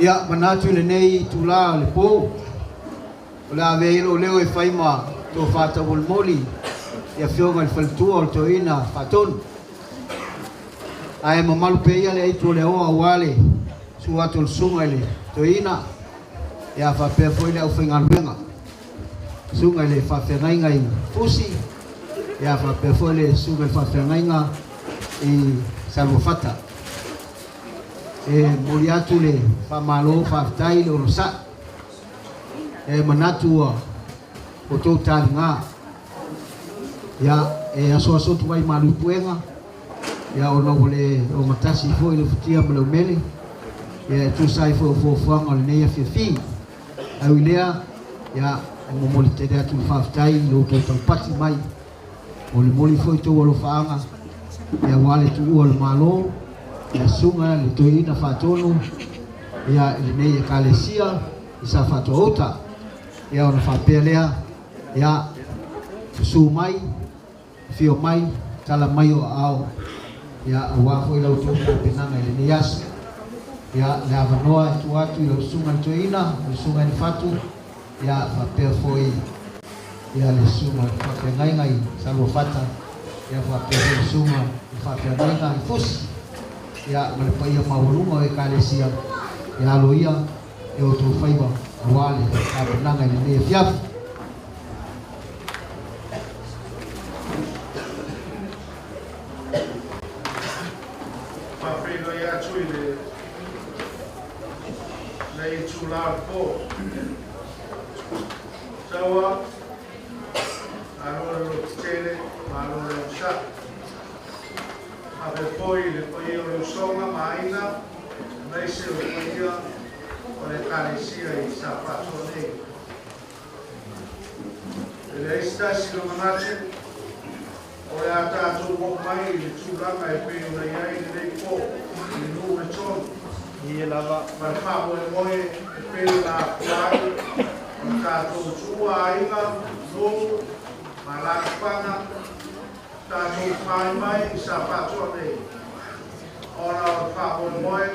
Ya manatu le nei tula le po la veilo leo e faima to fata vol moli ya fionga il faltua to ina faton ai mamalu pe ia le to le o awale su atul sunga le to ina ya fa pe foi le ufinga luenga sunga le fa fengai ngai fusi ya fa pe foi le sunga fa fengai nga I salvo fata muriatu le fa malo fa tai le rosa manatu o to talinga ya aso tu vai malu puenga ya ona vole o matasi foi le futia mele mele ya tu sai fo fanga le nei fi awilea ya mo molite de tu fa tai lo to pati mai o le moli foi to lo faanga ya wale tu o malo ya sunga le toina fatonu ya le kalesia isa fatota ya ona fapelea ya su mai fio mai tala mai o ao ya wa foi la utu penanga le yas ya la vanoa tu atu lo sunga toina le sunga ni fatu ya fapel foi ya le sunga fapengai ngai salvo fata ya fapel sunga fapengai ngai fus ya malepa ia maulunga e kalesia ya loia e o to faiba wale a penanga ni fiaf pa fino ya chuile nei chular po sawa allora lo tele allora lo sa poi lo songa maina nei se lo ia o le caresia I sapatone le stasi lo manace o le atato po mai le chulanga e pe una ia nei po il nuove ton Ia lava ma fa mo e pe la plai atato chua inga no ma la pana tato fai mai sapatone ora fa mo ora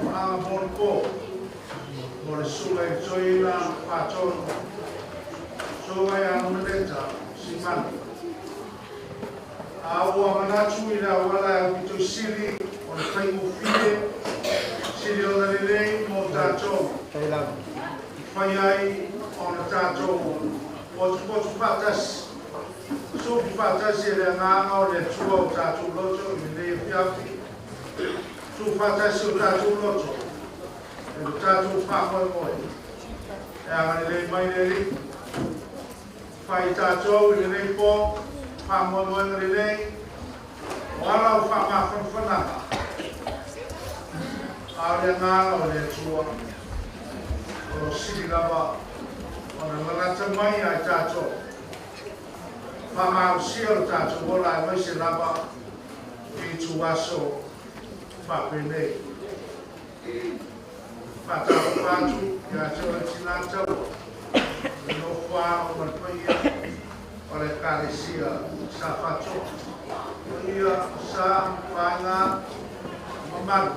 fa bon po ora sulle gioia faccio soia non detta si man awo manachu ila wala bitu siri on fai mo fide siri ona lei mo tato kai lava fai ai on tato o fatas so fatas ele nga o le tuo tato lojo le fiafi su fatas o tato lojo el tato fa mo e a le mai le fai tato le po fa mo le wala fa ma fana ale nga o le tuo o si lava ona lata mai ai tato fa ma o si o tato wala mai se lava I tu aso fa pene fa tu ya cho tinata no fa o paia o le caresia sa fato ia sa fanga maman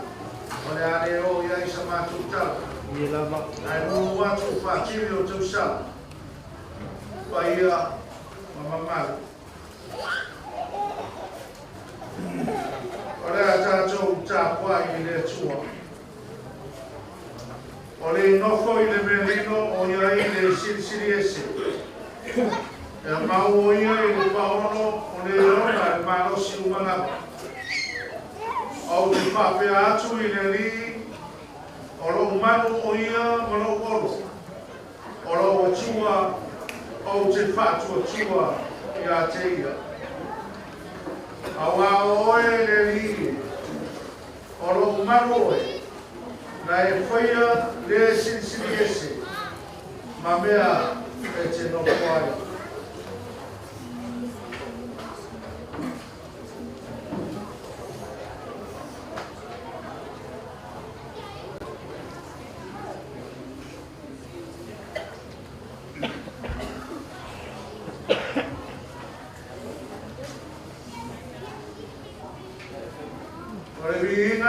o le are o ia isa matuta ia lava ai no watu fa tiro tu sa paia maman ora tato tapua I le tua ore no foi le merino o ia I le siriese e mau ia i le paono o le rona e malosi umanga. Au te whapea atu i le li, o lo umanu o ia mano oro. O lo atua, o te whatua tua i a te ia. Au a oe le li, o lo umanu oe, na e whaia le sinisini ese, ma mea e te no whaia.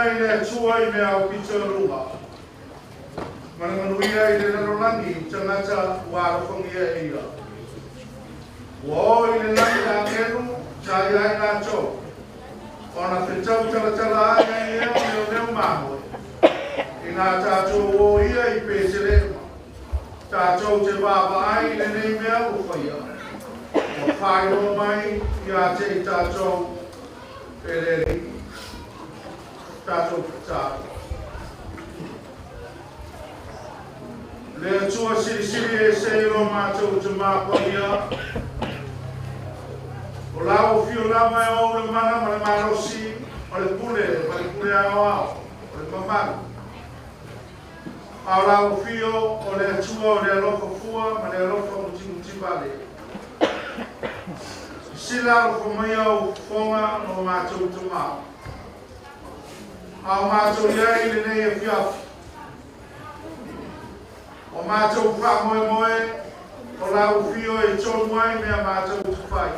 I le tua I mea o pita runga. Manamanuia I le nanolangi tangata warafongia e ia. Wo I le langi a ngenu tai ai ngā tō. Ona whetau talatala anga I eo neo mahoe. I ngā tātou o ia I pēsele. Tātou te wāwa ai le nei mea o whaia. O whaio mai I a te tātou pereri. Tātou tātou. Le atua siri e seiro mātou te māpahia. O lau fio lama e o le mana ma le marosi, o le pule a oao, o le mamaru. Au lau fio o le atua o le alofa fua, ma le alofa muti vale. Sila alofo maia o fonga no mātou te māpahia. Au mātou iai le nei e whiafi. O mātou wha moe, o lau fio e tonu ai mea mātou te whai.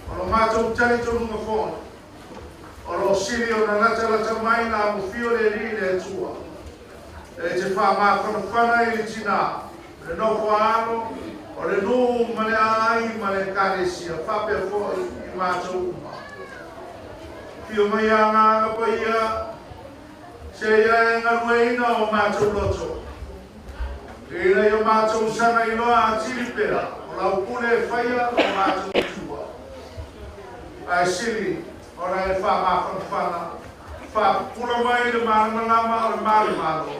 O lo mātou tali tonu ma whona. O lo siri o na lata mai nā mo fio le ri le tua. E te wha mā whana I le tina. Le noko ano, o le nuu ma le ai ma le kāresia. Whape fo I mātou uma. Pio mai a ngā pa ia, se ia e ngā rueina o mātou loto. E rei o mātou sana I loa a tiripera, o lau pune e whaia o mātou tua. Ai siri, o rai e wha māwhanawhana, wha pula mai le mārangalama o le mārimaro.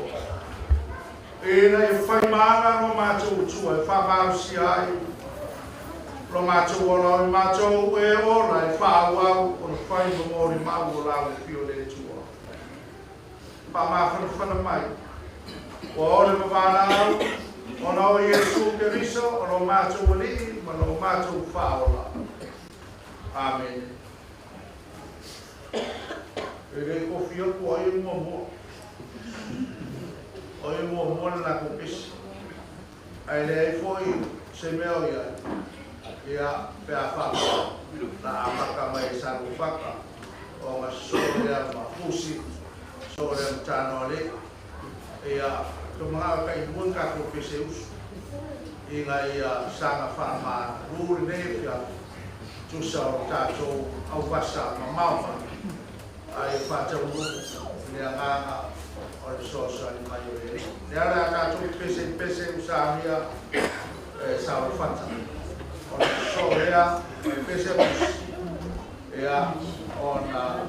E rei e whai māra o mātou tua, e wha mārusi ai. Lo mātou o lau mātou e ora e whaauau o na whai no mori mau o lau e pio le tua. Pa māwhanawhana mai. O ore mawhanau, o na o Iesu Keriso, o lo mātou o li, ma lo mātou whaola. Amen. E rei kofi aku o e mua mua. O e mua mua na ko pisi. Ai le e foi se meo iai. Ia pea whaka, na amaka mai saru whaka, o ngā sōrea ma fusi, sōrea mtano ale, ia ka mga kai muan kako pese usu, I ngā ia sanga whama rūri nei pia, tusa o tātou au wasa ma mauma, ai whātau muku, nea nganga o le sōsa ni mai o eri. Nea rea tātou pese usamia, saru whata. Ona sorea e pese pus ea ona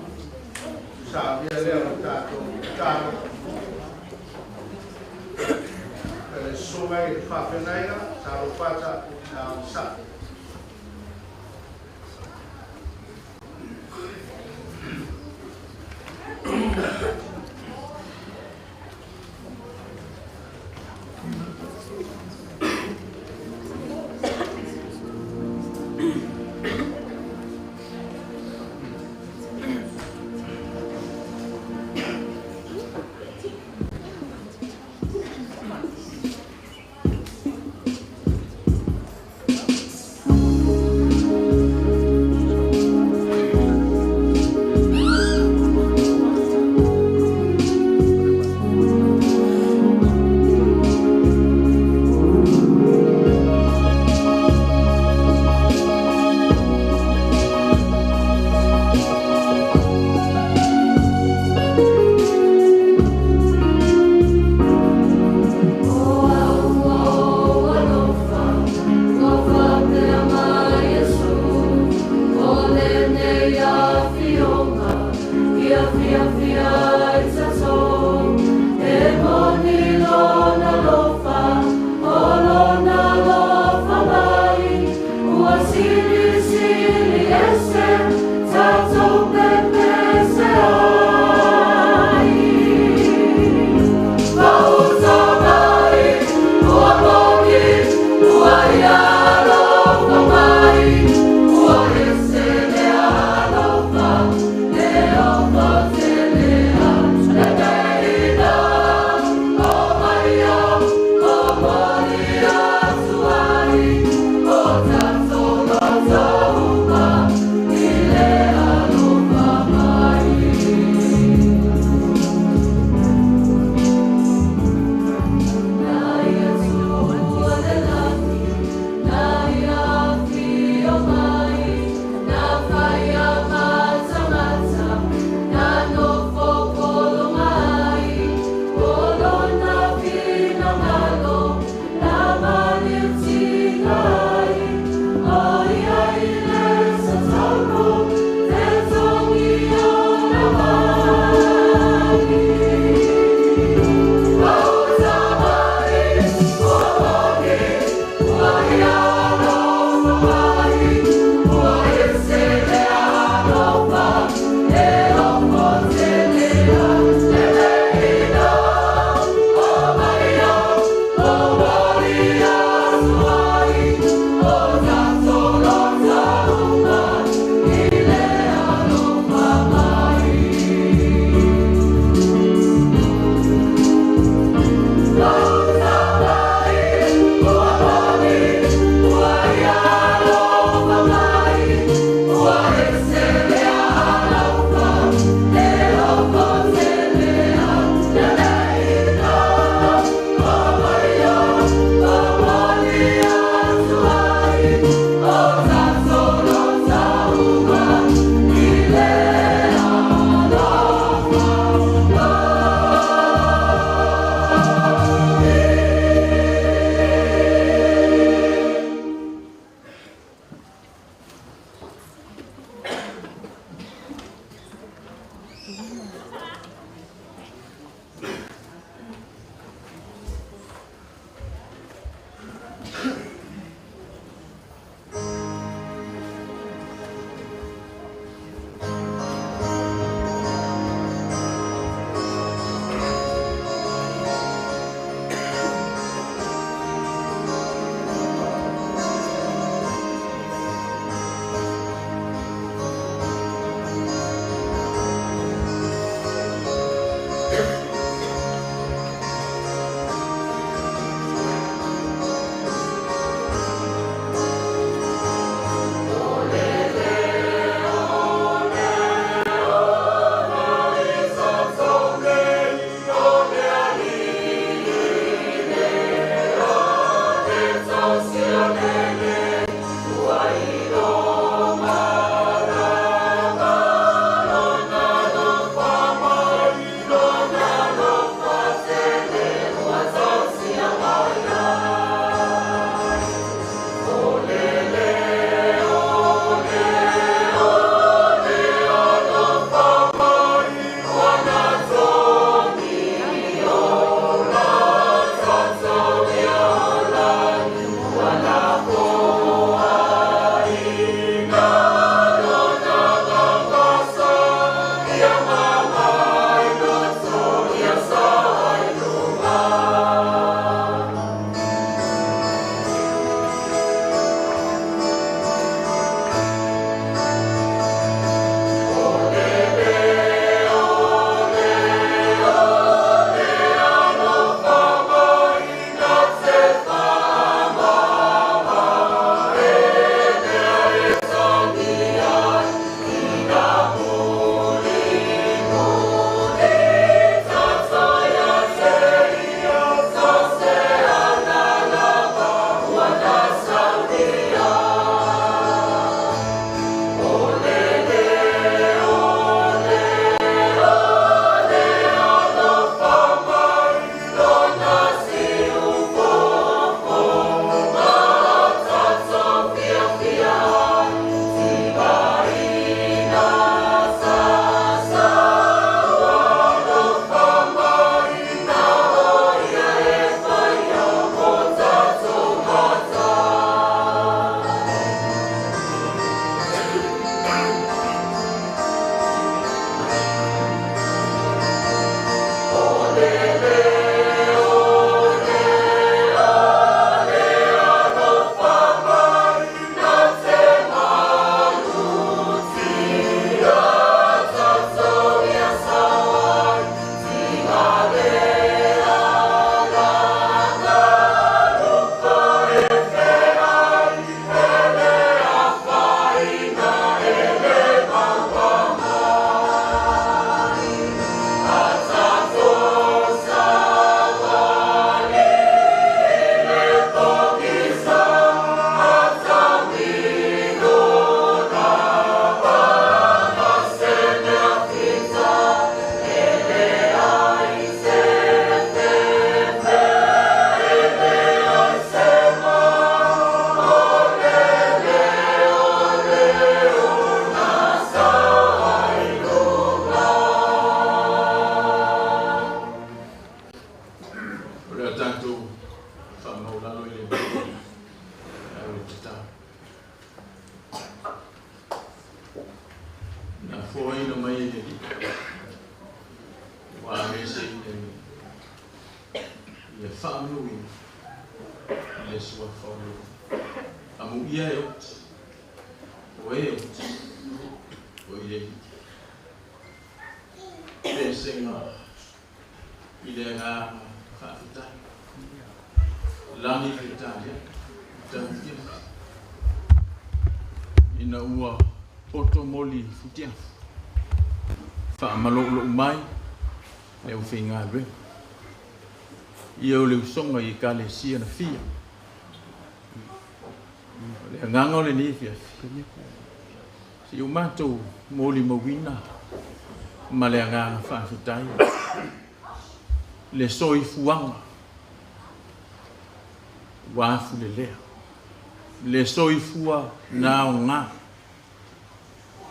sabia leo tato tano e sume I whawhenaina taro pata na sa. Songa i kale sia na fia. Le nganga le ni fia. Si o mato moli mawina. Ma le nganga fa fitai. Le soi fuanga. Wa fu le le. Le soi fua na nga.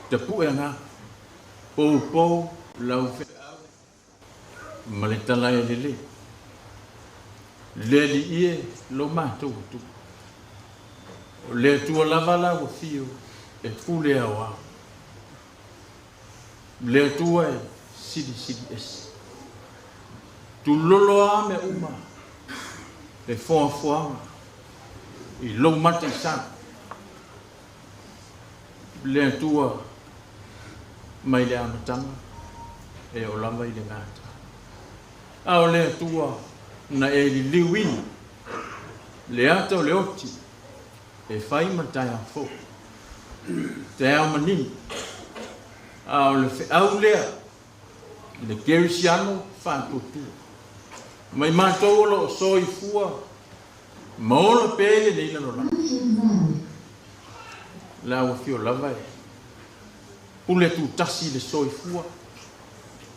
Te pu nga. Po lau fe ma le talai lele le li ie lo mātou tu le tua lava la o fio e pule awa le tua e sidi es tu lolo a me uma le foa i lo mate sa le tua mai le amatanga e o lava i le ngata a o le tua na e li liwini le ata o le oti e fai matai a fo te au manini a o le fe au lea le kerisiano whankotu mai mātou lo soi fua maola pele le ilano la la o fio lava e pule tu tasi le soi fua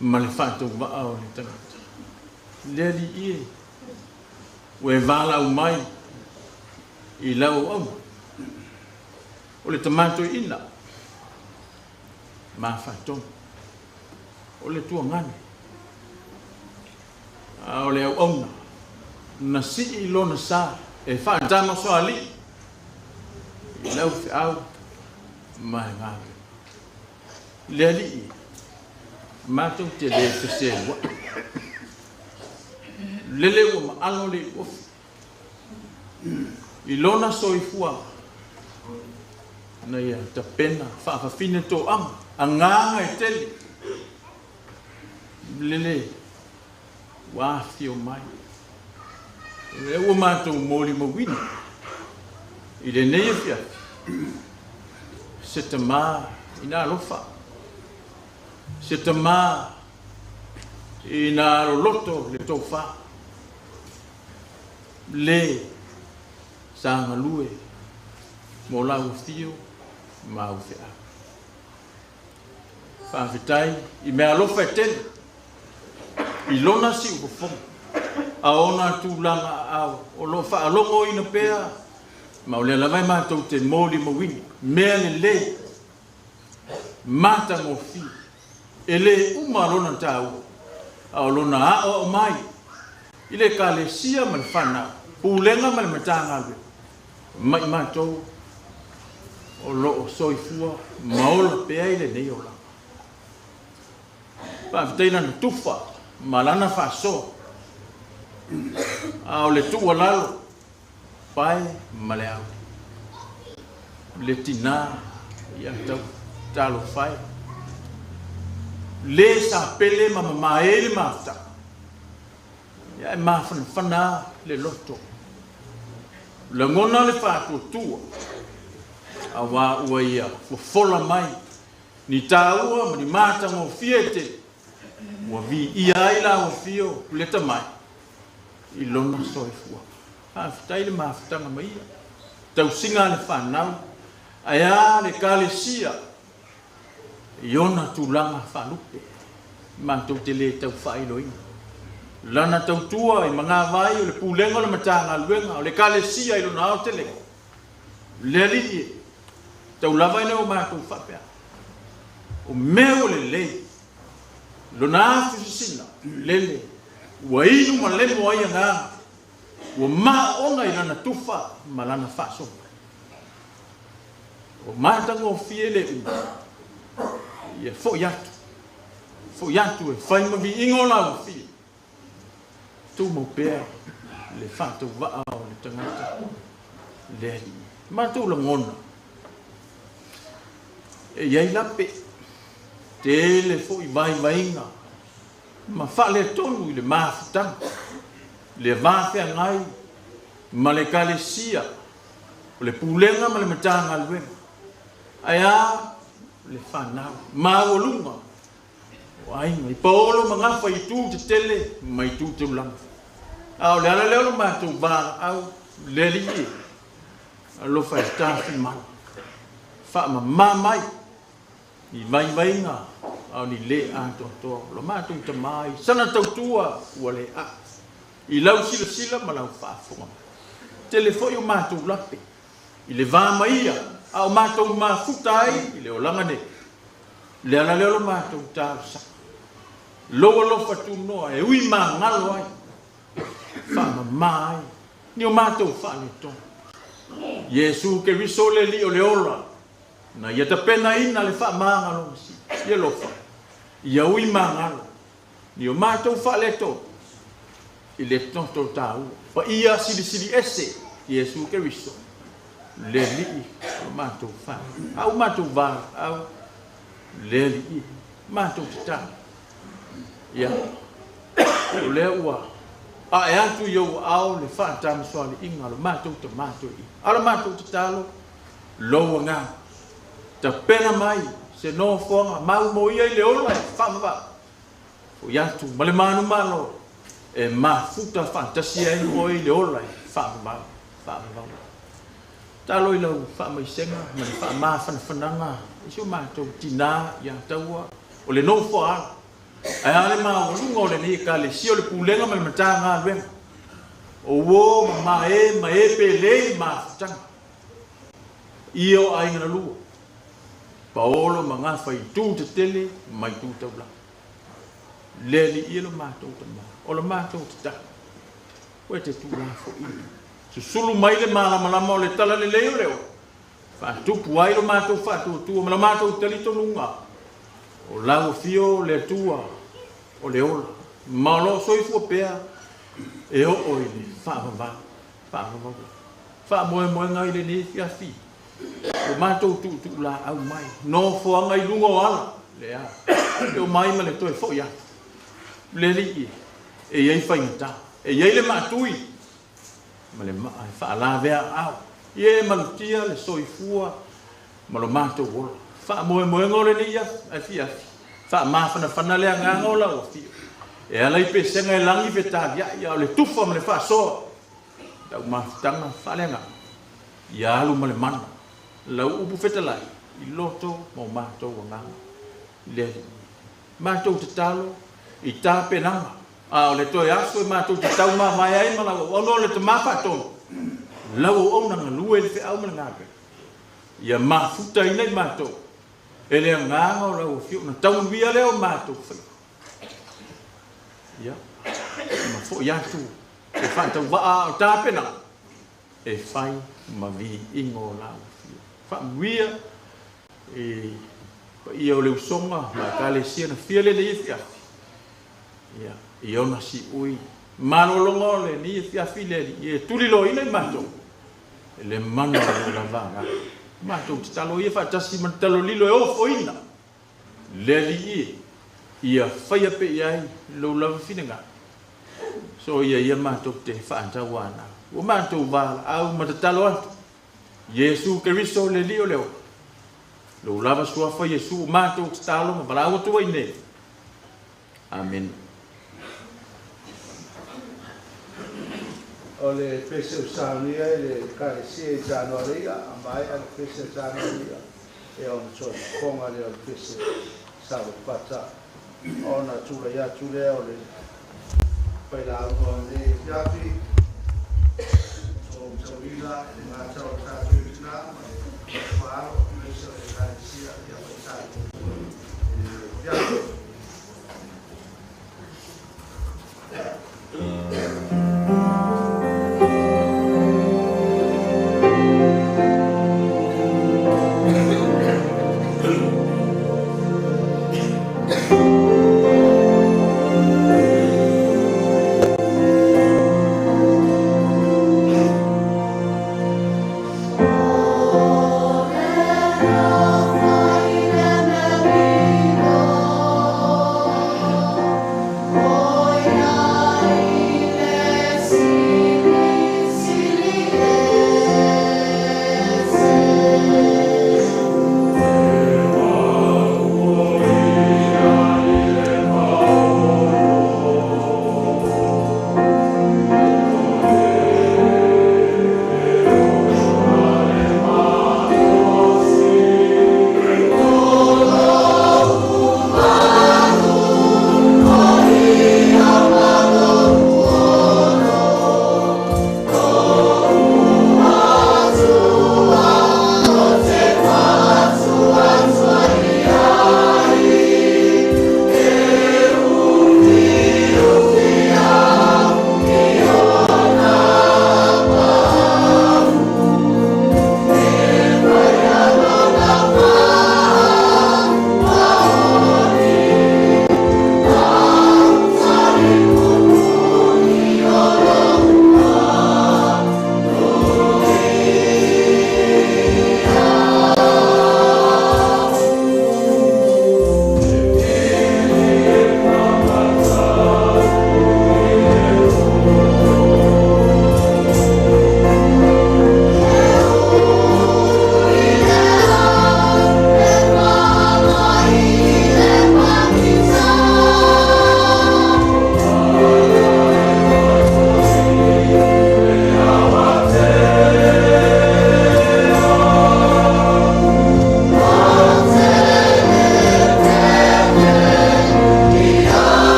ma le whantou waa o le tangata le li ie ue vala au mai i lau au o le tamato ina ma whantou o le tua ngane o le au auna na si i lona sa e whaatama so ali i lau fi au mai ngāke le ali i mātou te le whese wa lele ua maalo le ofi i lona soifua na ia ta pena whaafafine tō ama a ngānga e tele lele wāwhio mai e ua mātou mōli mawini i le nei whia se te mā i nā lofa se te mā i nā loto le tō wha le sanga lue mo lau fio mau fea whawhitai i mea lofa e tele i lona si ukofong a ona tūlanga au o lo whaalongo ina pēa ma o le lavai mātou te mōli mawini mea le le mata mo fi e le uma lona tāu a o lona a o mai i le ka le sia ma le whanau pūlenga ma le matanga alwe mai mātou o lo o soifua maola pēa i le nei o langa whawhitaina na tufa ma lana whaso a o le tua lalo pai ma le au le tina i atau talo whai le sa pele ma mamaele mafta ia e mawhanawhana le loto le ngona le whātua a wā ua ia fofola mai ni tāua ma ni mātanga o fiete ua vi ia ai la o fio leta mai i lona soifua hawhitai le mawhatanga mai ia tau singa le whanau aia le kālesia i ona tūlanga whalupe mātou te le tau whailoina lana tau tua i mga vai o le pūlenga o le matanga luenga o le kālesia i lona au te le le li tau lava ina o mātou whapea o mea o le lei lona afusisina lele ua inu ma lemo ai ngā ua maa onga i lana tufa ma lana whasonga o mātanga o fie le u ia fo yatu e whaima vi ingo la o fie tu mo pēr le whātou waa o le tangata le ali mātou la ngona e iai lape te le fo i vainga ma whale tonu i le māwhitanga le vāwhea ngai ma le kālesia o le pūlenga ma le matanga luenga aia le whanau māwolunga o ainga i paolo ma ngawha i tū te tele ma i tū te ulanga au le ala leo lo mātou vāra au le li alo whai tāwhi mau wha ma mamai i vainga au ni le atoa lo mātou i tamai sana tautua ua le a i lau sila ma lau whaafonga telefoi o mātou lape i le vāmaia au mātou mafuta ai i le olanga ne le ala leo lo mātou tāru saka Loa lofa tunoa e ui mangalo ai. Whamamai. Ni o mātou whaneto. Yesu ke riso le li o le ola. Na ia ta pena ina le whamangalo masi. Ia lofa. Ia ui mangalo. Ni o mātou whaleto. I le tonto tau. Pa ia sili ese. Yesu ke riso. Le li o mātou wha. Au mātou vā. Au le li. Mātou tita. Ia. O le ua. A e atu iau au le whaatama soale inga lo mātou ta mātou i. Ala mātou te talo. Loa ngā. Ta pena mai. Se no fonga. Mau mo ia i le ola e whamava. O iatu. Male manu malo. E mafuta fantasia i o i le ola e whamava. Whamava. Talo i lau whamai senga. Mane whamā whanawhananga. Iso mātou tina ia taua. O le no foala. Ai ale ma o lungo le ni ka le sio le pulenga ma matanga wen. O wo ma e pe le ma tang. Io ai ngana lu. Paolo manga fai tu te tele mai tu te bla. Le li ilo ma tu te ma. O le ma tu te ta. O te tu la fo i. Su sulu mai le ma le tala le leo leo. Fa tu puai lo ma tu fa tu ma tu te li to lunga. O lau fio le tua o le ola. Ma lo soifu pea e o oile. Whamava. Whamoe ngai le ni fia fi. O mātou tu la au mai. No fo ngai lungo ala. Le a. E o mai ma le toi fo ia. Le li i. E iei whaingata. E iei le mātui. Ma le maa. Wha vea au. Ie malutia le soifua. Ma lo mātou ola. Fa moe ngole ni ia ai fia. Fa ma fana le nga ngola o fia. E ala i pe senga e langi pe ta ia le tufa me le fa so. Da ma tanga fa le nga. Ia lu male mana. La upu feta lai. I loto mo ma to nga. Le ma to te talo i ta pe nanga. A le to ya so ma to te tau ma mai ai ma la o no le te ma fa to. La o ona nga lu e fe au ma nga. Ia ma futa i nei ma to. Ele nganga o lau fiu na tau via leo mātou whai. Ia. Ma fo iatu. E whantau waa o tāpena. E whai ma vi ingo lau fiu. Whamwia. E pa ia o leu songa. Ma kale sia na fia le i fiafi. Ia. I ona si ui. Malolongo le ni fiafi le. I tulilo i nei mātou. E le manu o la vanga. Mātou te talo ia whaatasi man talo lilo e ofo ina. Le li i. Ia whaia pe iai lau lawa whinanga. So ia mātou te whaantau ana. O mātou wala au matatalo atu. Yesu Keriso le li o leo. Lau lawa suafa Yesu mātou te talo ma parau atua ine. Amen. O le pese usaunia le kalesia i Januaria, a mai al pese Januaria, e on so konga le al pese sabu pata. Ona tula ya tule o le paila o le yapi, o tawila, le ngata o tatu ina, wao, pese le kalesia ya pata. Yapi. Oh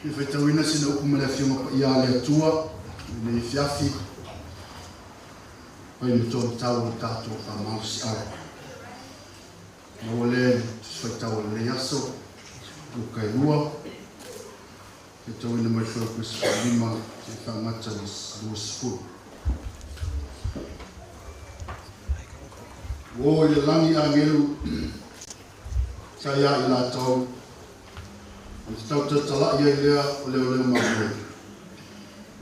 Ki whaitawina sina uku mele whiunga pa ia lea tua, nei fiafi, pai ni tō tau o tātou whamau si au. Maua le, whaitau le aso, ukai rua, whaitawina mai whaukus lima, te whangata ni spuru. Wo i le langi a ngelu, sa ia i la tau, o te tau tatala ia i lea o leo leo maua.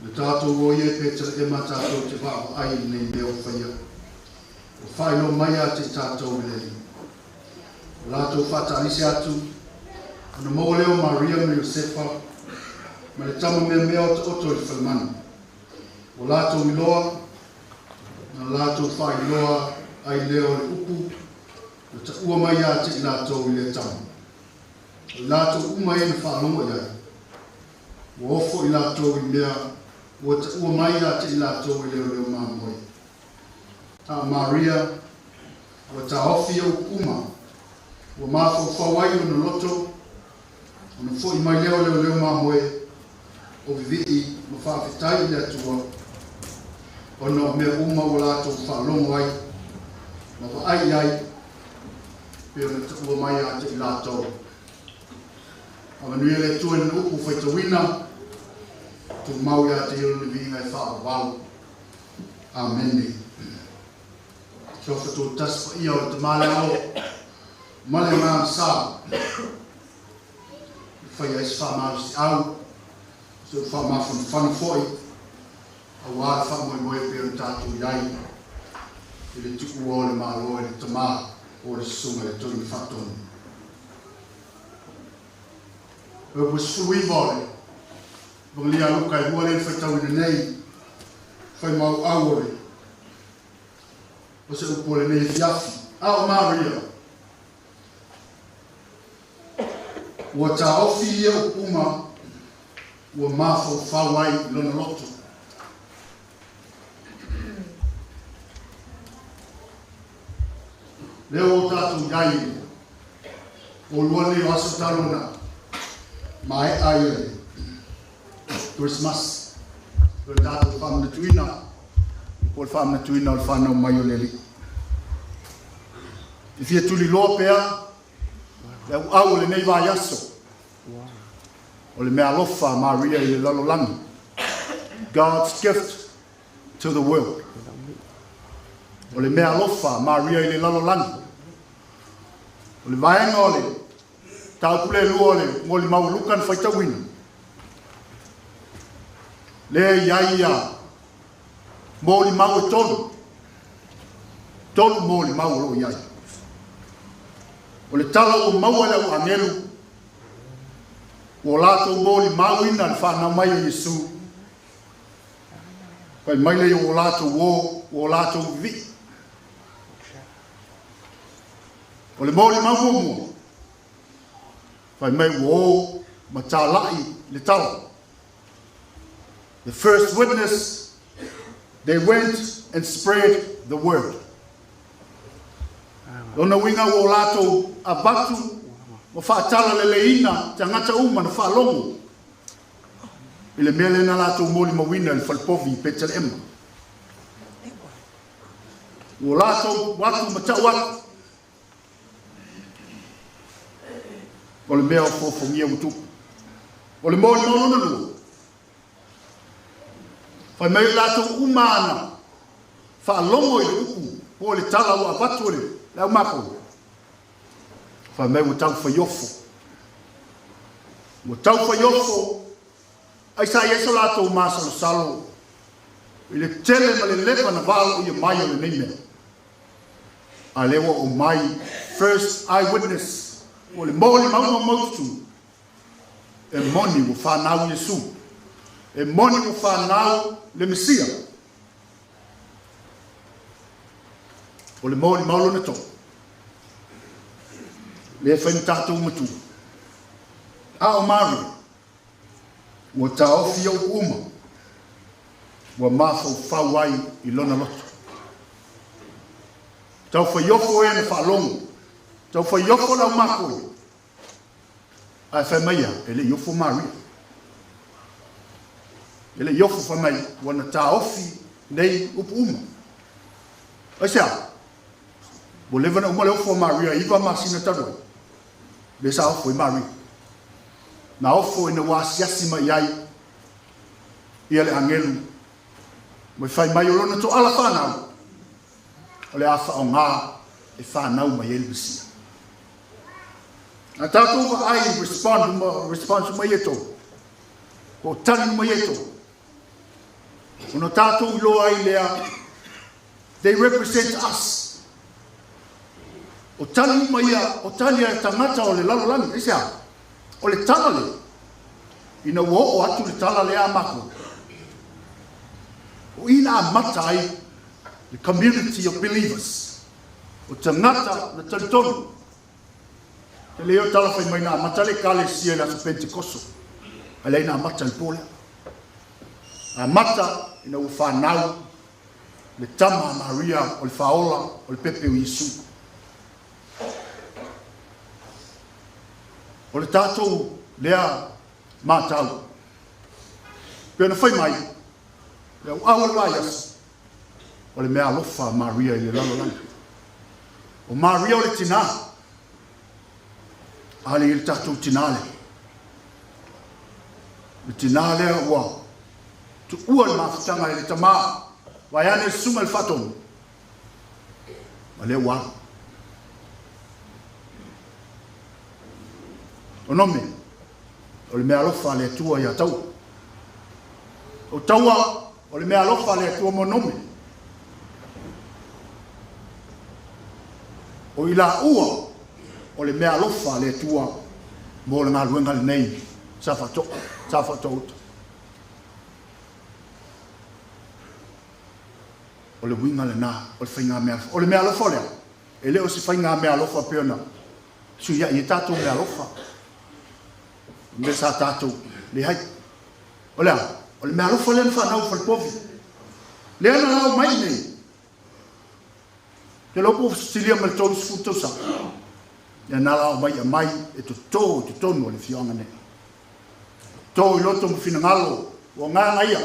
Le tātou o ia petra e ma tātou te whao ai nei meo whaia. O whaino mai a te tātou leli. O lātou whata alisi atu, ana mo leo Maria me Josefa, ma le tama mea mea o te oto i whaimani. O lātou iloa, na lātou whai iloa, ai leo le upu, o ta ua mai a te lātou i le tamu. O lātou umai na whaalongo iai. O ofo i lātou i mea, o ta ua mai a te lātou i leo leo māmoi. Ta Maria, o ta ofi o kuma, o māwhau whawai o na loto, o na fo i mai leo leo leo māmoi, o viviti ma whawhitai i le atua, o na mea uma o lātou whaalongo ai, ma wa ai ai, pe o na ua mai a te lātou. A manuia le tue na upu whaitawina, tu mau ia te hiro ni vinga e wha wau. Amen. So whatu tas pa ia o te male au, male ngā sā. Whai eis wha mau si au, so wha mau whanu whoi, a wā wha moi moi pe o tātou iai. I le tuku o le mālo e le tamā o le sunga le toni whatonu. E was fui vole, bang lia luka I wale whaitau ina nei, whai mau awore. O se upole nei fiafi, au Maria. Ua ta ofi ia upuma, ua mawhau whawai lona loto. Leo o tātou gai, o luane o aso tarona, mai ai Christmas, o tātou whamna tuina, o le whamna tuina o le whanau mai o leli. I fia tuli loa pea, le au le nei vai aso, o le mea lofa Maria I le lalolangi, God's gift to the world. O le mea lofa Maria I le lalolangi, o le vaenga o le tau pule lua le mo le mau lukan whaitawina. Le iai ia mo le mau e tolu. Tolu mo le mau lo iai. O le tala o mau ele o angelu. O lato mo le mau ina le whanau mai o Yesu. Pai mai le o lato o lato vi. O le mo le mau mo. Pai mai wo matalai le tala. The first witness, they went and spread the word. Lona winga wo lato abatu o whaatala le leina te ngata uma na whaalongo. Ile mele na lato moli mawina le whalpovi petel ema. Wo lato watu matawat. O le mea o fofongia utu. O le moli maulona lua. Whai mai lato umana. Whaalongo I le upu. Po le tala o abatu le. Lau mako. Whai mai o tau whaiofo. O tau whaiofo. Ai sa yeso lato umasa lo salo. I le tele ma le lepa na valo I mai o le neimea. A lewa o mai. First eyewitness. O le moli mauma mautu. E moni o whanau Yesu. E moni o whanau le Mesia. O le moli maulo na tō. Le whain tātou matu. A o Maria. Ua ta ofi au uma. Ua mawhau whawai I lona loto. Tau whaiofo e na whalongo. Tau whaiofo lau mako. Ai whai maia, e le iofo Maria. Ele iofo fa mai wana ta ofi nei upu uma. Asia. Boleh na umale ofo Maria iva masina tadoi. Besa ofo Maria. Na ofo ina wasiasi mai ai. Ia le angelu. Mai fai mai olona to ala whanau. Ole afa o ngā e whanau mai ele bisia. Na tātou wa ai response mai eto. Ko tani mai eto. Ono tātou lo ai lea. They represent us. O tani mai o tani a tangata o le lalolani. Isia. O le tala le. Ina wo o atu le tala le a mako. O ina a mata ai. The community of believers. O tangata na talitonu. Te leo tala fai mai na mata le kale sia na su Pentecosto. Alei na mata le pole. A mata ina u whanau. Le tama Maria o le faola o le pepe o Yesu. O le tātou lea mātau. Pena whai mai. Lea u awa raias. O le mea alofa Maria i le lalolani. O Maria o le tina. Ale i le tātou tinale. Le tinale ua. Tu ua le mawhitanga i le tamaa. Vai ane sunga le whatonu. Ma le ua. O nome. O le mea alofa le atua i a tau. O taua. O le mea alofa le atua mo nome. O ila ua o le mea alofa le tua mo le ngā ruenga le nei sa whato uta. O le winga le nā, o le whainga mea alofa. O le mea alofa lea, e leo si whainga mea alofa peona. Suia i tātou mea alofa. Me sa tātou le hai. O lea, o le mea alofa lea na whanau whalipovi. Lea na lau mai nei. Te lopo silia mai tolu sfuto sa. Ya nala o mai a mai e to tonu o le fionga ne. To i loto mo fina ngalo o ngā ngaia.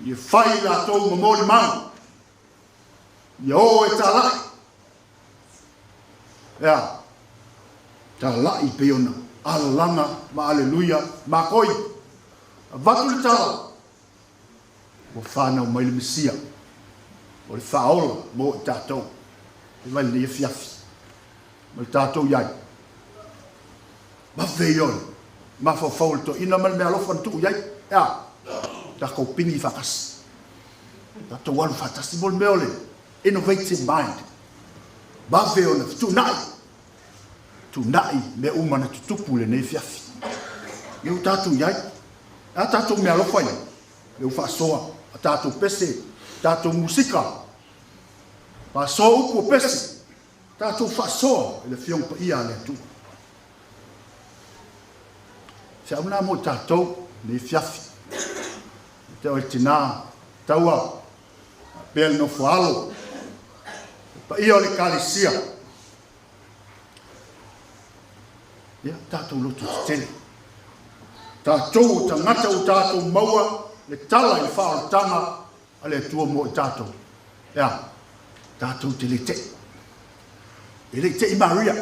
I whai la tau mamori mau. I o e ta lai. Ya. Ta lai peona. Ala langa, ma aleluia, ma koi. A vatu le tala. O whanau mai le Mesia. O le whaola mo i tātou. E vai le fiafi. Mo i tātou iai. Ma veion. Ma whawhau to. Ina mal mea lofan tu iai. Ea. Ta kou pingi whakas. Tātou waru whatasi mo le mea ole. Innovative mind. Ma veion. Tu nai. Tu nai me umana tutupu le ne fiafi. Iu tātou iai. A tātou mea lofai. Iu whasoa. A tātou pese. Tātou musika. Pa so upo pese. Tātou whasoa. E le fiong pa ia le tu. Se auna mo tātou. Ne fiafi. Te o tina. Taua. Pel no whaalo. Pa ia o le kalisia. Ia tātou lotu tele. Tātou tangata o tātou maua. Le tala i whaal tanga. Ale tua mo i tātou. Ea, tātou te le te. E le te i Maria.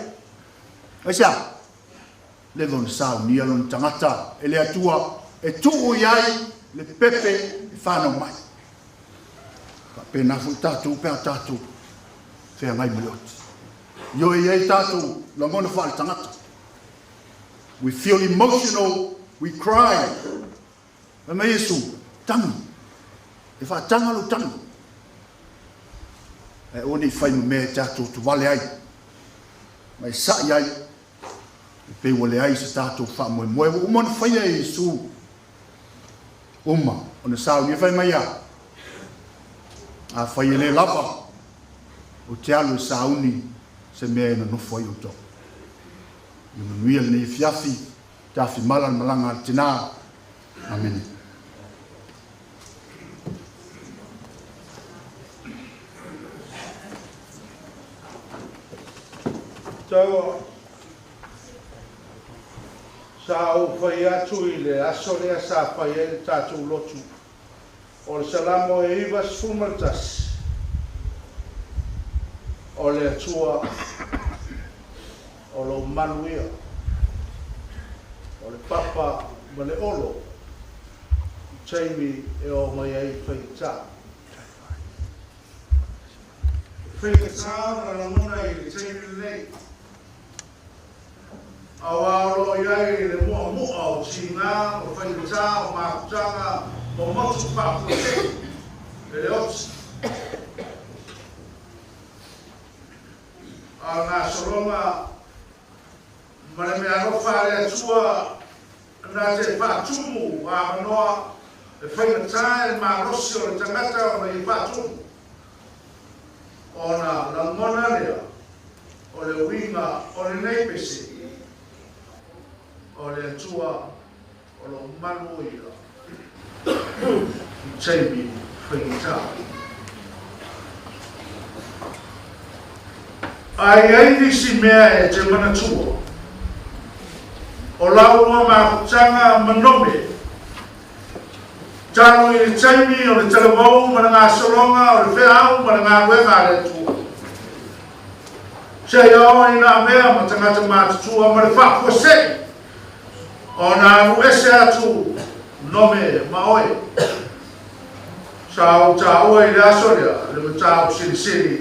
Asia, le lon sao ni alon tangata. E le atua, e tuu iai, le pepe i whanau mai. Ka pēnā fu tātou, pēr tātou. Whea ngai milioti. Yo e iai tātou, la ngona whaal tangata. We feel emotional, we cry. E me Yesu, tangi. E wha tanga lo tangi. E oni whai me tātou tu wale ai. Mai sai ai. E pe wale ai sa tātou wha moe moe. Umana whai ai Yesu. Uma. Ona sao ni whai mai a. A whai ele lapa. O te alu e sauni. Se mea ina nofo ai o tō. I manuia le nei fiafi. Tafi malan malanga al tina. Amen. Taua sa o fai atu i le aso lea sa fai e le tatou lotu o le salamo e iwa sfumaltas o le atua o lo manuia o le papa ma le olo taimi e o mai ai whaita. Whaita na languna i le taimi nei. Awaro iai le mua mua o tinga o whaita o makutanga o motu papu e le ots. A ngā soronga mana me ano whare atua nā te whātumu a manoa e whainata e mā rosi o le tangata o na i whātumu. O na langona lea o le winga o le neipese o le atua o lo manu ira. I teimi whainata. Ai nisi mea e te manatua. O launua makutanga manome. Tano i le taimi o le talavau mana ngā soronga o le whiau mana ngā wenga le tua. Sei au i nā mea ma tangata mātutua ma le whakua sei. O nā ruese atu nome maoe. Sa au tā ua i le asoria le mata au siri siri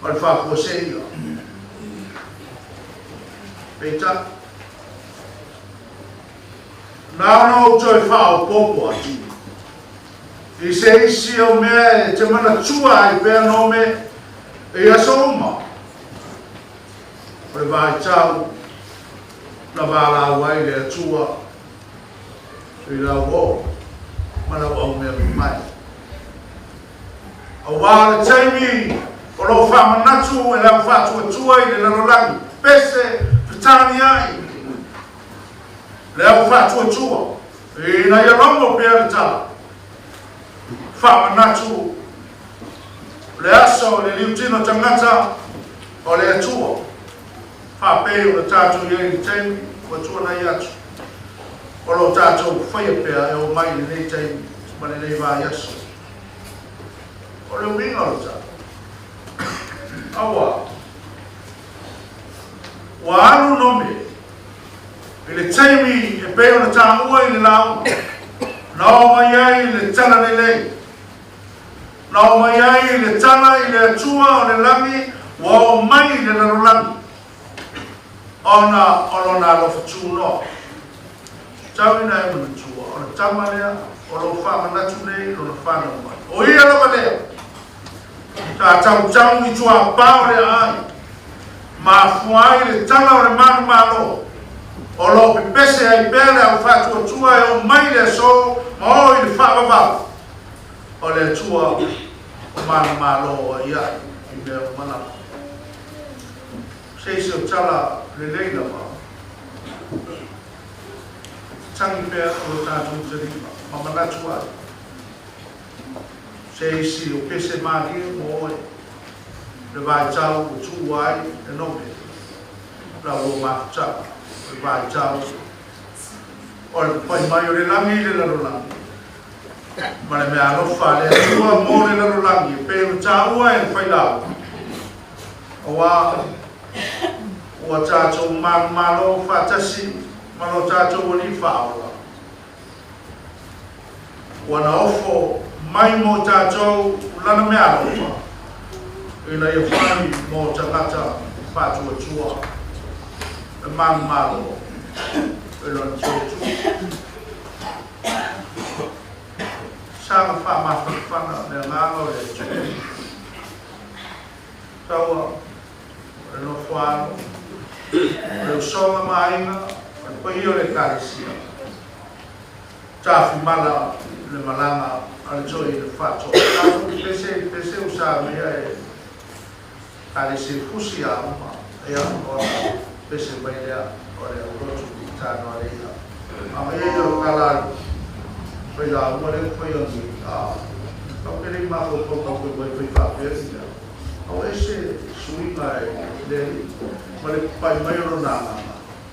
o le whakua sei. Peita. Nā o toi whao popo atu. I se isi o mea e te mana tua i pēr nome e aso uma. O le vai tau na wāla wai le atua i la wō mana wau mea mai. A wāle taimi o lo whamanatu e la whātua tua i le lalolangi. Pese whitani ai. Le au whātua tua. I na ia longo pēr tala. Whamanatu le aso le liutino tangata o le atua whapei o le tātou iei ni teimi o atua na i atu o lo tātou whaia pēr e o mai ni nei teimi ma le nei vāi aso o le winga o tātou awa wa anu nome i le teimi e pēr o le tāua i le lau na o mai ai le tala le lei. Na o mai ai le tala i le atua o le langi wa o mai le larolangi. Ona olona lo fatuno. Tamina e matua. O le tamalea o lo whamanatu nei o le whanau mai. O ia lo malea. Ta tau i tua pao le ai. Ma fuai le tala o le manu malo. O lo pepese ai pere au whatua tua e o mai le so ma o i le whaababa. O le tua o mana malo a ia i mea o mana. Seisi o tala le leila ma. Tangi pēr o tātou tarima, ma manatu ai. Seisi o pese mahi mo oe. Le vai tau o tū ai e nome. La o mahutaka. Le vai tau. O le pai mai o le langi le larolangi. Ma le mea alofa le atua mo le larolangi. Pero tāua e whai lau. Ua tātou malo whatasi. Malo tātou o ni whaola. Ua na ofo mai mo tātou lana mea alofa. Ina ia whani mo tangata whatua tua. E malo. Ina tōtu. Sanga whamawhana mea ngāngo e tū. Taua, e no whāno. E o songa maina, e pai o le kāresia. Tāwhi mala le malanga, ale toi le whātoa. Tāwhi pese o sā mea e kāresia fusi a uma. E a o pese mai lea o le rotu ki tāno a reina. Ama e o kālaru. Pai la uma le pai o ni. Tau pere mako poka koe mai pai whāpea. Au ese suinga e le ma le pai mai o nāna.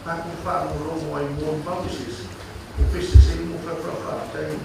Aku whaamuro mo ai mua mausis. O pese se mo whawhawhawhai.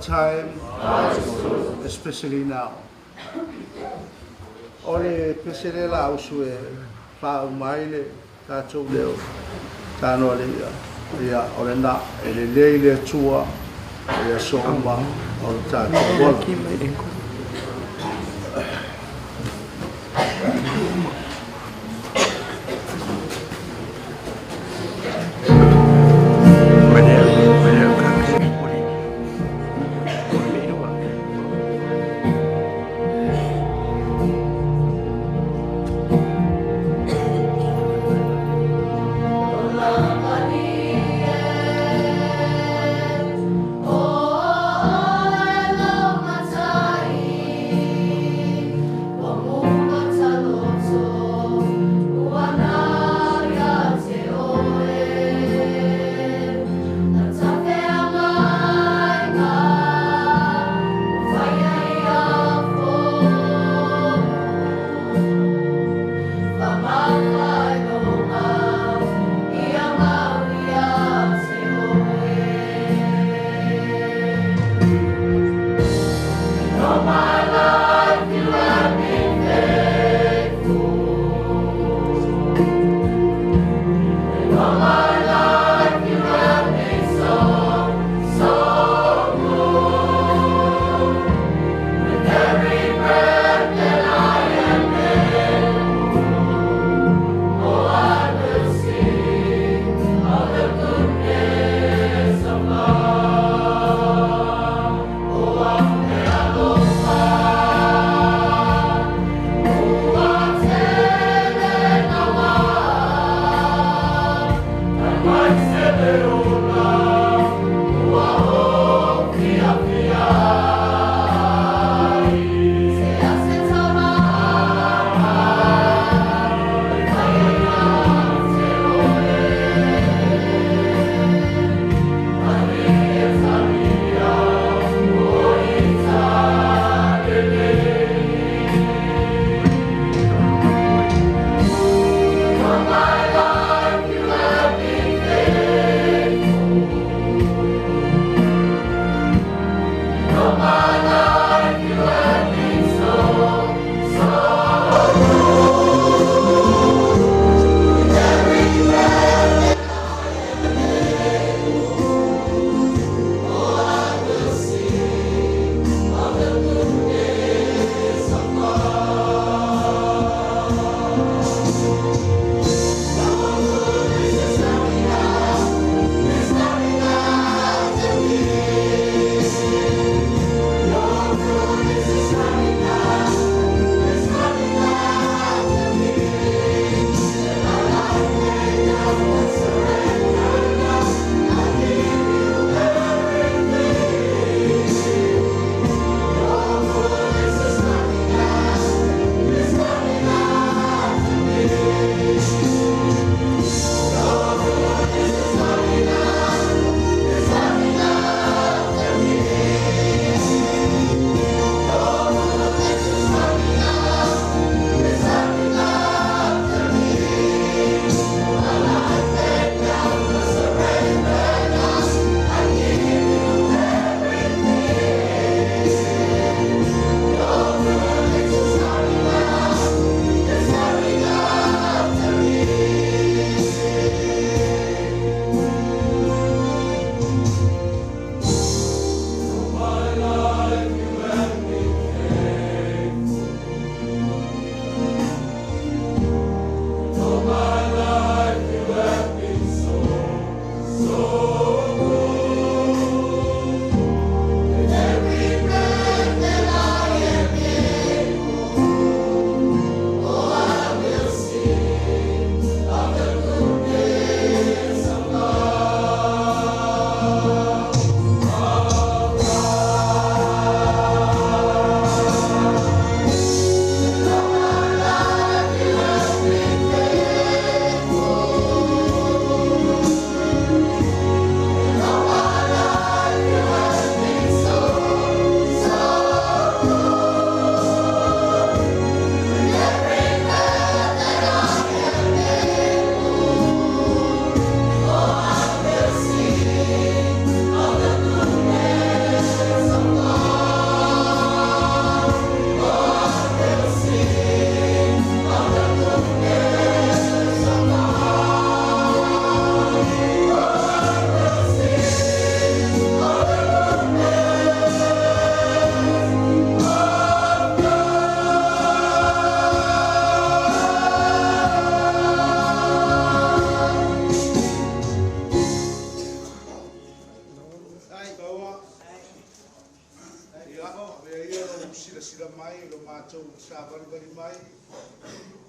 time, especially now. Ole pesere la usue pa umaile tātou leo tāno le ia ole na ele leile tua ele soma o tātou Oh,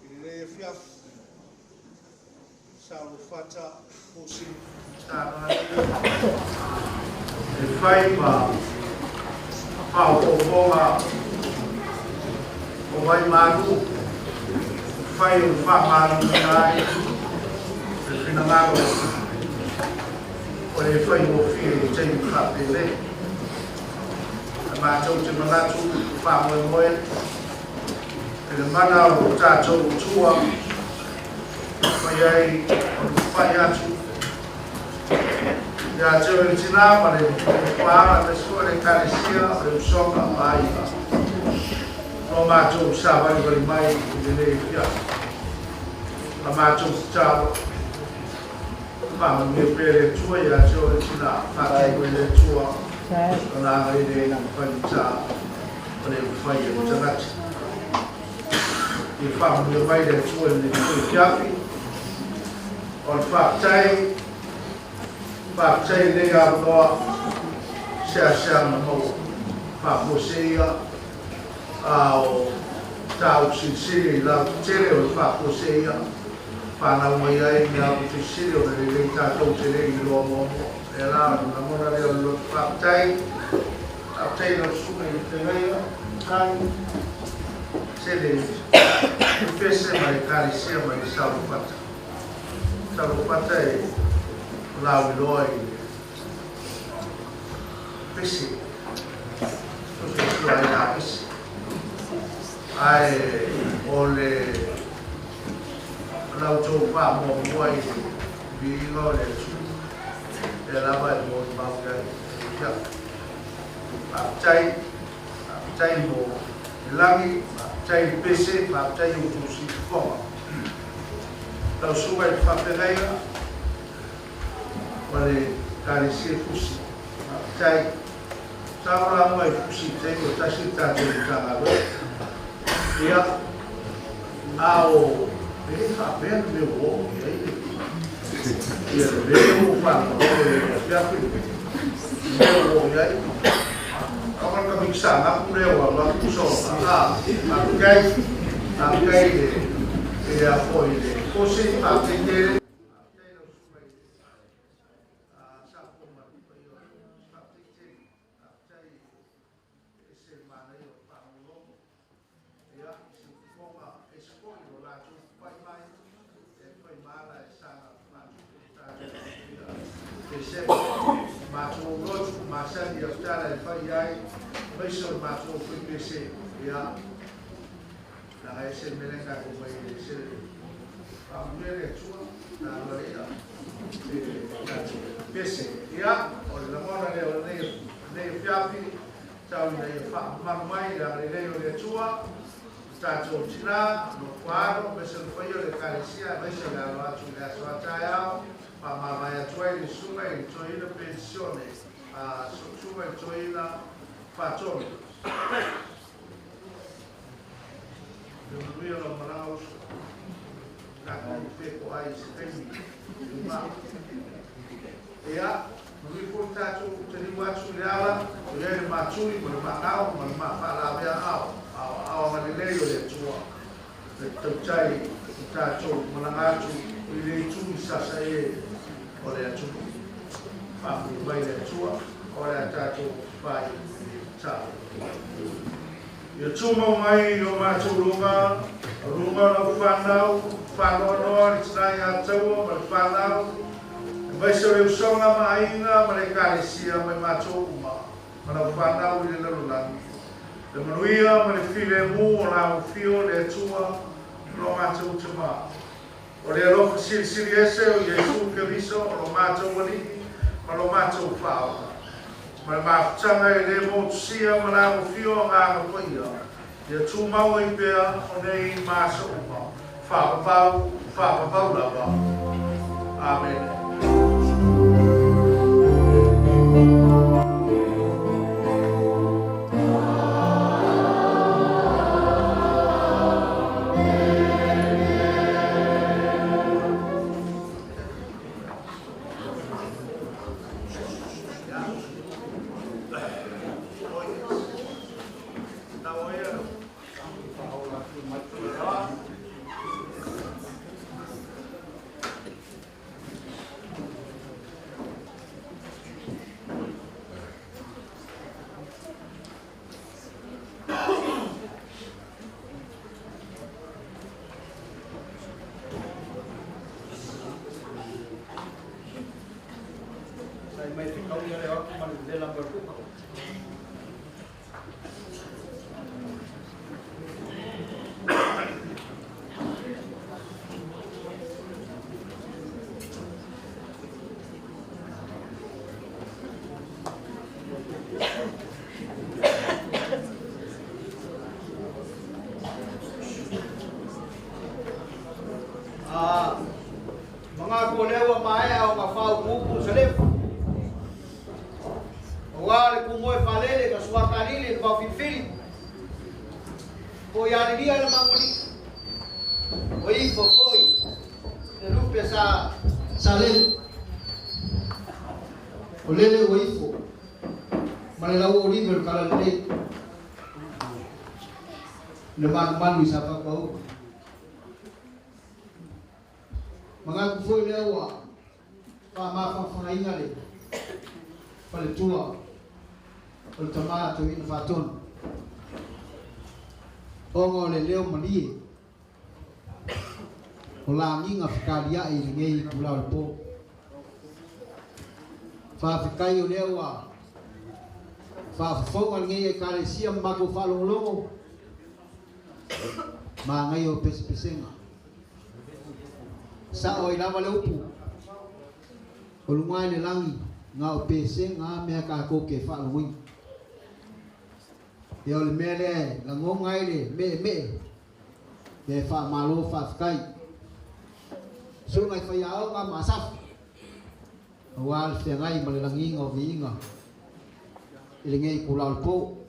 i le fiaf sa o fata pusi sa na e fai pa o boa o vai maru fai o fa maru ai e fina maru o le fai o fi te fa pele ma tau te manatu fa mo mo e le mana o tatou tua mai ai o fai atu ya teo le tina ma le paa le sua le kalesia le usonga mai no matou sa vai vai mai le fia la matou tau ma me pere tua ya teo le tina fa le tua na ai le na fai le fai o tanati i fa me vai le tua le fiafi o fa tai fa tai le ga no se na mo fa poseia ao tau sisiri la tere o fa poseia fa na mai ai na sisiri o le tau tere i lo mo era na mona de lo fa tai no sume te veia kan se le fese mai cari sia mai salvo fata e la loi pesi so ai la pesi ai ole la auto fa mo vuoi vi lo le su e la vai mo banga ya tai mo langi tai pesi tai o si forma la sua e fa pereira vale caricia fusi tai tavla mai fusi te o tasita de canalo ia ao ele fa bem meu o e aí ele veio fa no já fui meu o e aí agora que mixa na pureu lá puxou a gai ele apoia fosse a ter Amere tua na loria pese ia o la mona le fiapi tau le fa mai la le tua sta tina no quadro pese lo fai le carecia pese la lo atu la sua taia pa mai tua le suma e toina pensione a suma e toina fatone io non manau kan peko ai se temi ma ia nui portato teni watu leala o ia matui mo manau ma fala bea ao maleleo le tua le tautai tato malangatu i le tui sasa e o le atu pa mai le tua o le tato pai ta ia tuma mai o matulunga runga no whanau i tina i atua ma le whanau mai se reu songa mainga ma le karesia mai matou ma le whanau i le lalulani le manuia ma le file mu o la ufio le atua lo matou tama o le alofa silisili ese o Iesu Keriso o lo matou waliki ma lo matou whao ma le mafutanga i le motusia ma la ufio ngā ngawhaia ia tūmau i pēr o nei māsa uma. Whāpapau lava. Amen. Now, mga kulewa mae au ngafau kuku salef wale kumoe falele ka suakalile ka fifili ko ya dia na mangoni oi foi le lupe sa salel olele oifo malela oliver kala le man sa pa mga foi lewa pa ma fa inga le pale tua pale tama to in faton ongo le leo mali ola nginga fikalia i ngei kula po fa fikai lewa fa fo ngei kale siam ma ko falo longo ma ngai o pesenga sa oi lava le upu o lungai le langi nga o pese nga mea ka ko ke fa lungui e o le mele la ngongai le me fa malo fa skai so ngai fa yao nga masaf wal se ngai male langi ngo vinga ile ngai kulal po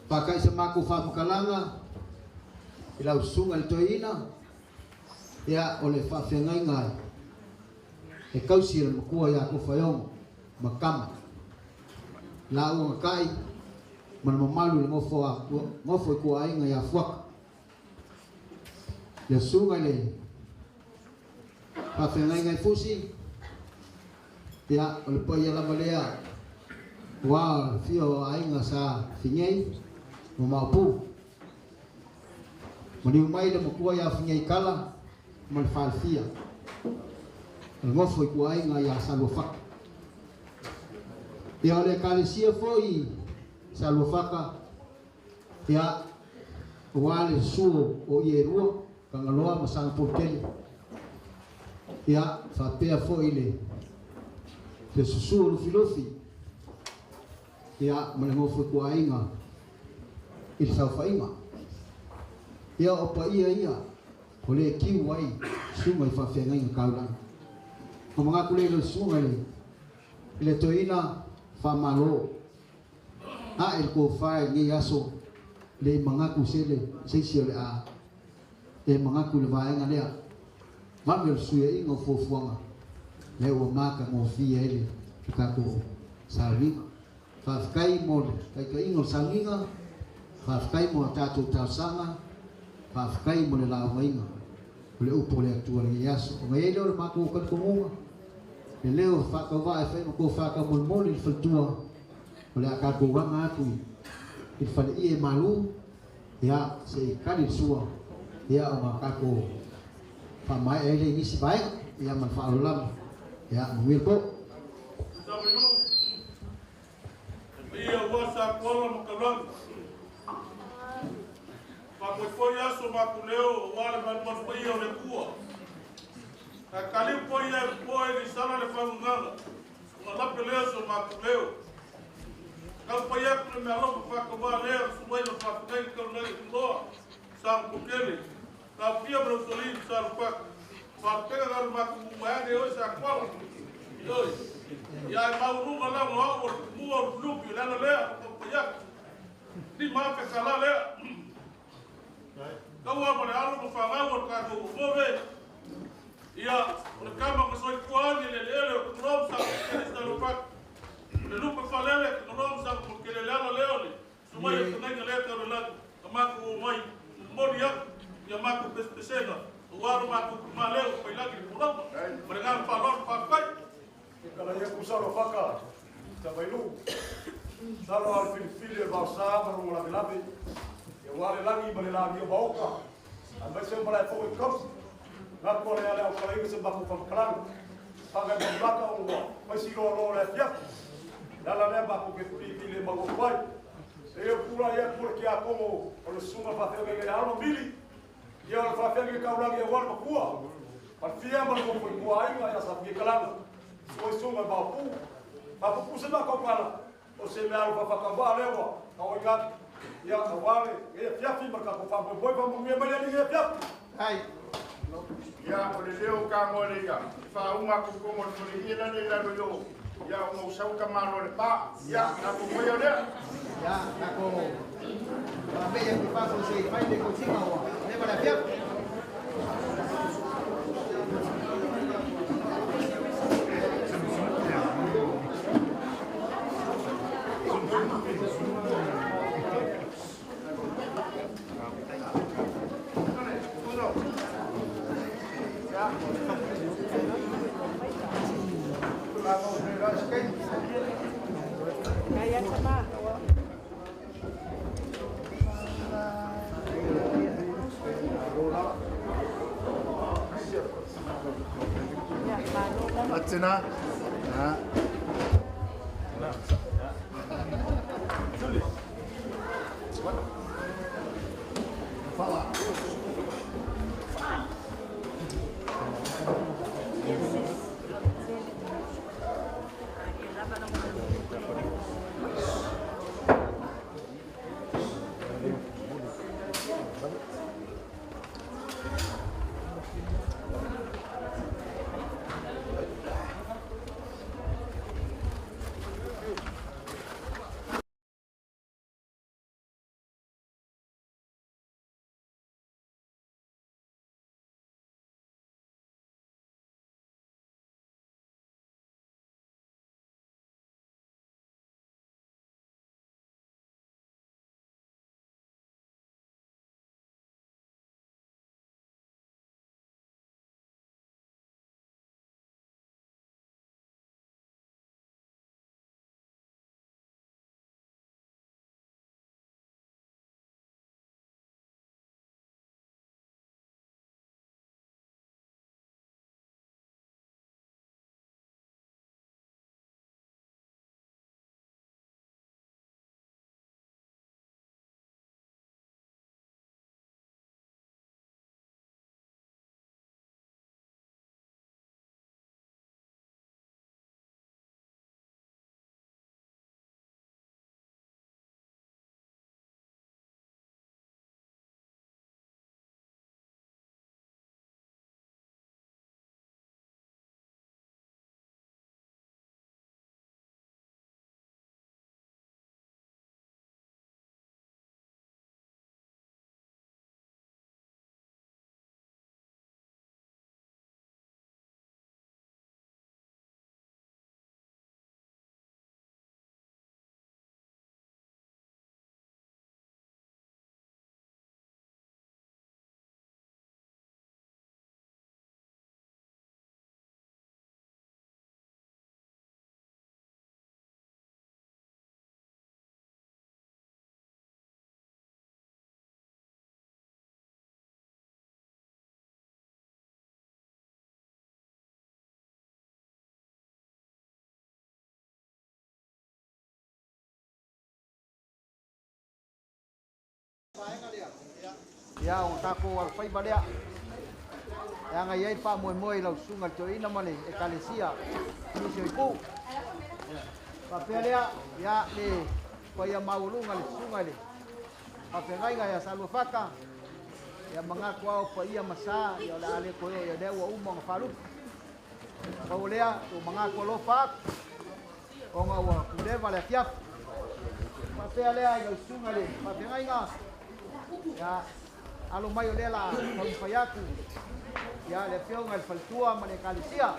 pakai semaku fa makalanga ila usunga toina ya ole fa fengai ngai e kausi le makua ya ko fayong makam la u kai man mamalu le ngofo ko ai ngai afuak le sunga le fa fengai ngai fusi ya ole po ya la malea wa fio ai ngasa finyei mo mapu mani mai le makua ya finyei kala mal falfia ngofo ko ai nga ya salofak ya le kalisia foi salofaka ya wale suo o yeruo kangaloa masang portel ya fa pea foi le susu lu filofi ya mal ngofo ko ai nga il sa fainga ya opa ia oleh kiwai sungai fa fengai ngakaulan mga kulay lo sungai ile toina fa malo el ko fa ni yaso le mga kusele sesiole a le mga kulvai ngale mamel suye ingo fofuanga le o maka mo fie ele ka ko savi fa kai mo kai ingo sanginga fa kai mo tatu tasanga fa kai mo le la wainga le upo le atua le yaso ngai le mako kan ko le leo fa ka va fa ko fa ka mo le fatua le ka ko wa ngatu il fa ie malu ya se kali sua ya o maka ko fa mai ele ni si bai ya man fa ulam ya wil ko Sabinu ia wasa kola makalan Pakai foya sama kuleo wala man foya le kuwa. Kali foya di sana le fanganga. Ngala peleo sama kuleo. Kal foya kule melo pakai bale semua le pakai kalau le kuwa sang kukeli. Kal dia bersolid sang pakai kalau mak buaya dia sakwal. Yoi. Ya mau rumah lah mau lupi lalu le foya. Di mana kesalahan le. Kawa pada alu berfangawan kado mobe, ia berkama kesoi kuani lelele kenom sang keris dalupak, lelupa falele kenom sang kelelala leoli, semua yang senang ngeleta lelat, kamaku mai modiak, yang maku pesena, waru maku maleu lagi pulang, mereka falon pakai. Kalau yang kusaro fakar, tabailu, salo alfil bahasa baru labi-labi. Wale lagi bale lagi bauka ambai sem bale fo kos na ko le ala ko le sem ba ko klan paga ba ka o pa si lo le fiat dalla le ba ko ke pi le ba ko pai e pura ya porque a como o suma fa fe le ala bili ya fa fe ke ka ula ke wal ba kuwa pa fia ba ko ko ai ya sa ke klan o suma ba pu se ba ko kala o se me ala fa ka ba le wa o ga ya wale ya fiafi marka ko fa boy fa mo me mali ya fiafi ai Ya o le leo ka mo le ya. Fa uma ko ko mo le ina le la yo. Ya o sau ka malo le pa. Ya na ko mo yo le. Ya, ako. Mabe yang dipasok sa ipay de kucing awa. Ne ba lafiya? Kaya sama. Atsina. Ha. Fala. Ya, o tako al fai balea. Ya ngai ai pa moi lau sunga joina male e kalesia. Ni se ku. Pa pelea ya le pa ya maulunga le sunga le. Pa pengai ya salu faka. Ya mengaku au pa ia masa ya la ale ko ya dewa umong falu. Pa ulea tu mengaku lo fak. O ngawa kudeva le fiaf. Pa pelea ya sunga le. Pa pengai ya alo mai ole la paiaku ya le feo ngal faltua mane kalisia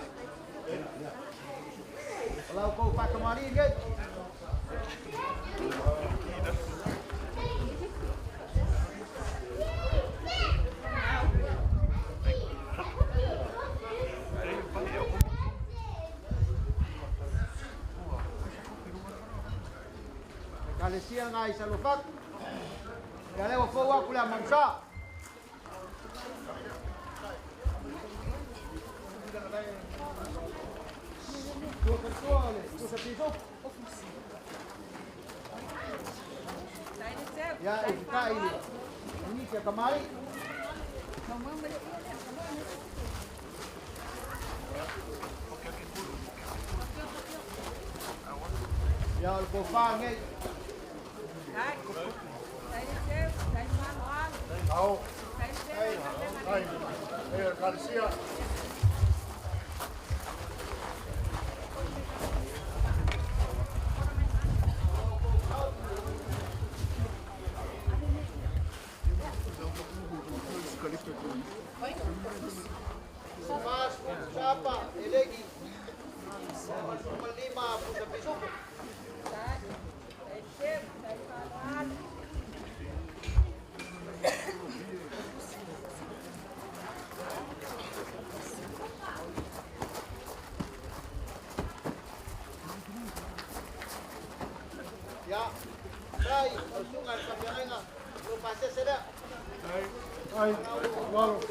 la ko pa kamari ge kalisia ngai salofak ya le fo wa kula mansa ya ika ini siya kamari ya ko fa ngai Au. Kalesia. Mas, siapa? Elegi. 5 pusa pisok. Ya, Rai, usungan kami nga. Lupa saya. Ai, walo.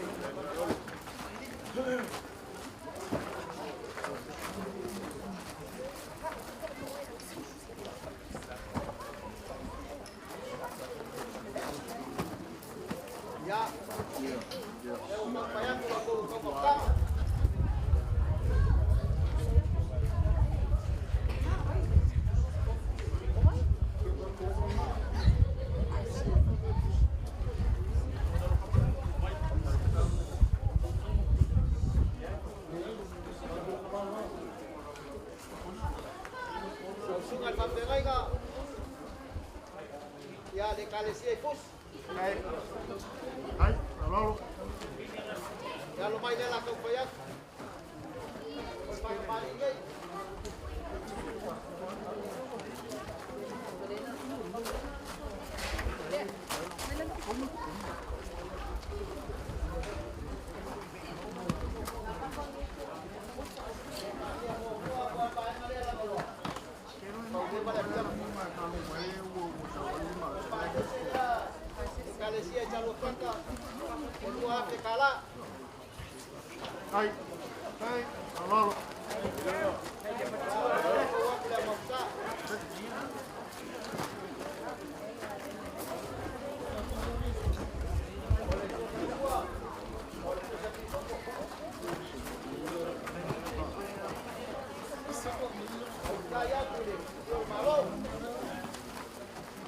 Ya. Ya, umang payang ko kau. Sungai Pamdengai nga. Ya, de Kalesia pus. Ai, alalo. Ya lumay nila kung payag. Pagpapaligay. Kalesia jalur kata. Kedua kekala. Ai, alalo.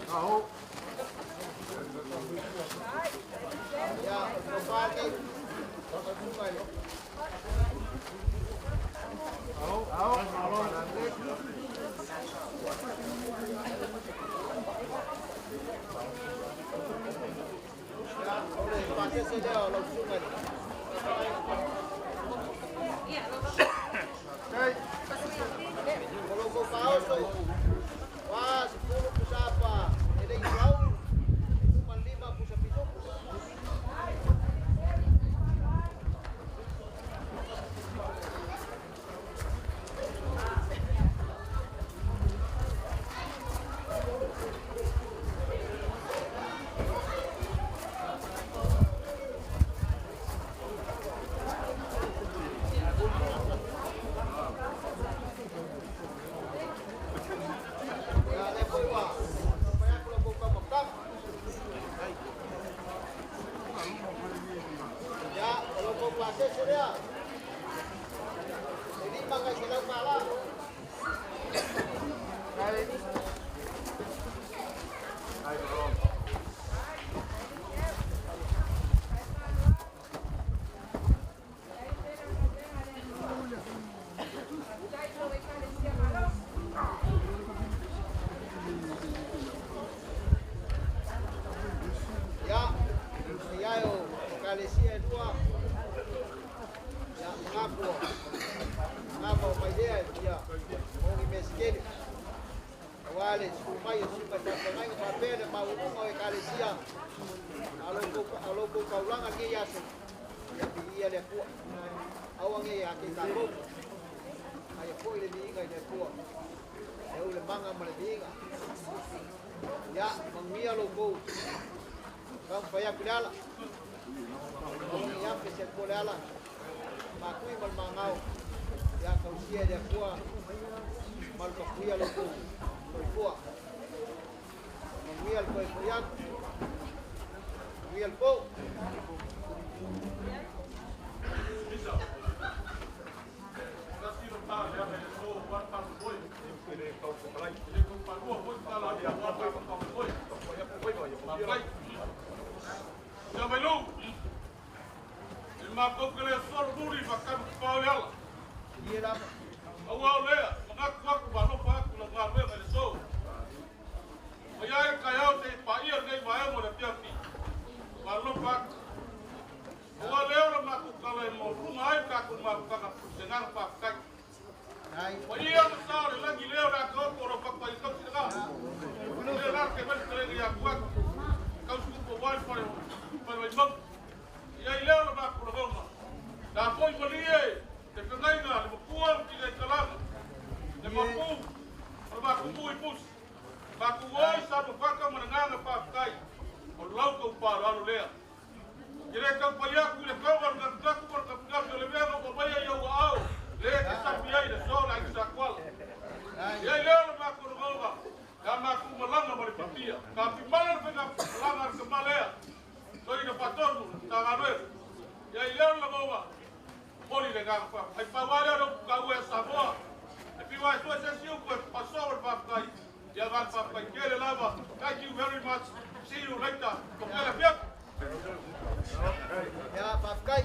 Tahu. Ya, kembali. Alalo. Pakai saja langsungan. Ai, Kalau kau kaos tu, wah 10 pusapa. Ini jauh. Cuma 5 pusapa. Ya, lepo wah. Supaya kalau buka Mekah. Ya, kalau kau kelasnya sudah. Jadi pakai silau kalah. Ya, yo, Kalesia dua. Ya, ngapo pa dia dia. Mau investigate. Wale, supaya supaya papel mau mau Kalesia. Alo ko kaulangan ni yaso. Ya dia le kuat. Awang ya kita ko. Ay ko ile diga ile kuat. Ya ule manga male diga. Ya, mangmia lo ko. Kang paya kudala. Kang yang keset kudala. Makui mal mangau. Ya kausia dia kuat. Mal kakuya lo ko. Kuat. Mangmia ko kuat. Real po. makau ke le soro muri makam pau le ala. Ia lava. Au au lea, mangaku aku manopa aku la ngā mea le sou. Mai ai kai au te paia nei mai mo le piapi. Manopa aku. Ua leo la maku kala e mo runga ai kaku maku kaka pusengang pakai. Mai ia ma sao le langi leo la koko ro pakai kau singa. Leo la ke mani kerengi aku aku. Kau suku wai pare mai mau. Ia leo la maku la goma. Da foi mali e te kangainga le makuang tina i kalanga. Le maku. Le maku mui pus. Maku wai sa no whaka mananganga pakai. O lau kau paro anu lea. Kira kau payaku le kau ar ngak taku par kapinga le mea ko baya ia wa au. Le ke sapi ai le sona ai sa kwala. Ia leo le maku ronga. Ka maku malanga mari papia. Ka pimala le nga malanga ar kemalea. Tori na patonu ta garwe. Ia leo le gowa. Mori le ngak pa. Ai pawale ro ka ue Samoa. E piwa e se siu ko pasor pa kai. Ia van pa kai kele lava. Thank you very much. See you later. Kopela pia. Ya pakai.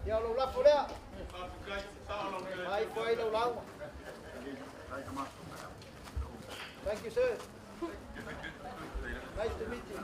Ya lo la polea. Pakai salah le. Ai foi lo lau. Thank you, sir. Nice to meet you.